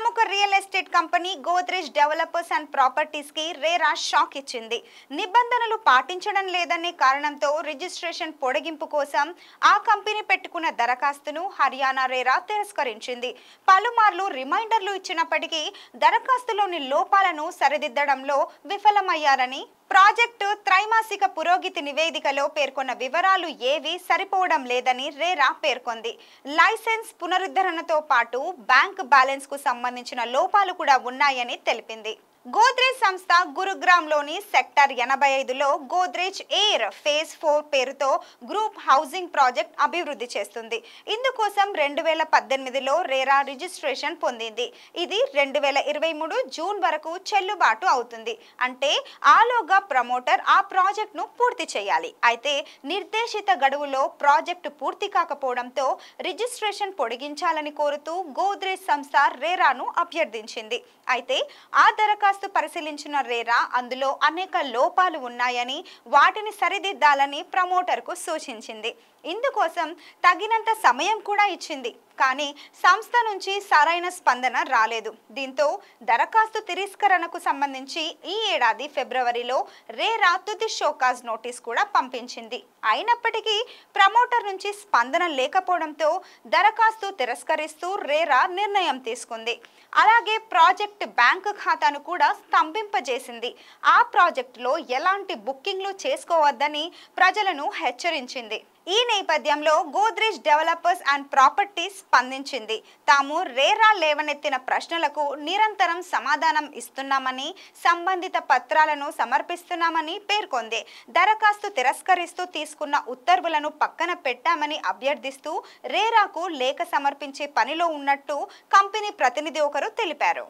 ప్రముఖ real estate company Godrej developers and properties కి RERA shock ఇచ్చింది. నిబంధనలు పాటించడం లేదనే కారణంతో రిజిస్ట్రేషన్ పొడిగింపు కోసం ఆ కంపెనీ పెట్టుకున్న దరఖాస్తును హర్యానా రేరా తిరస్కరించింది. పలుమార్లు రిమైండర్లు ఇచ్చినప్పటికీ దరఖాస్తులోని లోపాలను సరిదిద్దడంలో విఫలమయ్యారని ప్రాజెక్టు త్రైమాసిక పురోగతి నివేదికలో పేర్కొన్న వివరాలు ఏవీ సరిపోవడం లేదని రేరా పేర్కొంది. లైసెన్స్ పునరుద్ధరణతో పాటు బ్యాంక్ బ్యాలెన్స్ కు సంబంధించిన లోపాలు కూడా ఉన్నాయని తెలిపింది. గోద్రేజ్ సంస్థ గురుగ్రామ్లోని సెక్టర్ 85లో గోద్రేజ్ ఎయిర్ ఫేజ్ 4 పేరుతో గ్రూప్ హౌసింగ్ ప్రాజెక్ట్ అభివృద్ధి చేస్తుంది. ఇందుకోసం 2018లో రేరా రిజిస్ట్రేషన్ పొందింది. ఇది 2023 జూన్ వరకు చెల్లుబాటు అవుతుంది. అంటే ఆలోగా ప్రమోటర్ ఆ ప్రాజెక్టును పూర్తి చేయాలి. అయితే నిర్దేశిత గడువులో ప్రాజెక్టు పూర్తి కాకపోవడంతో రిజిస్ట్రేషన్ పొడిగించాలని కోరుతూ గోద్రేజ్ సంస్థ రేరాను అభ్యర్థించింది. అయితే ఆ దరఖాస్తు పరిశీలించిన రేరా అందులో అనేక లోపాలు ఉన్నాయని, వాటిని సరిదిద్దాలని ప్రమోటర్కు సూచించింది. ఇందుకోసం తగినంత సమయం కూడా ఇచ్చింది. కానీ సంస్థ నుంచి సరైన స్పందన రాలేదు. దీంతో దరఖాస్తు తిరస్కరణకు సంబంధించి ఈ ఏడాది ఫిబ్రవరిలో రేరా తుది షోకాజ్ నోటీస్ కూడా పంపించింది. అయినప్పటికీ ప్రమోటర్ నుంచి స్పందన లేకపోవడంతో దరఖాస్తు తిరస్కరిస్తూ రేరా నిర్ణయం తీసుకుంది. అలాగే ప్రాజెక్ట్ బ్యాంకు ఖాతాను కూడా స్తంభింపజేసింది. ఆ ప్రాజెక్టులో ఎలాంటి బుకింగ్లు చేసుకోవద్దని ప్రజలను హెచ్చరించింది. ఈ నేపథ్యంలో గోద్రేజ్ డెవలపర్స్ అండ్ ప్రాపర్టీస్ స్పందించింది. తాము రేరా లేవనెత్తిన ప్రశ్నలకు నిరంతరం సమాధానం ఇస్తున్నామని, సంబంధిత పత్రాలను సమర్పిస్తున్నామని పేర్కొంది. దరఖాస్తు తిరస్కరిస్తూ తీసుకున్న ఉత్తర్వులను పక్కన పెట్టామని అభ్యర్థిస్తూ రేరాకు లేఖ సమర్పించే పనిలో ఉన్నట్టు కంపెనీ ప్రతినిధి ఒకరు తెలిపారు.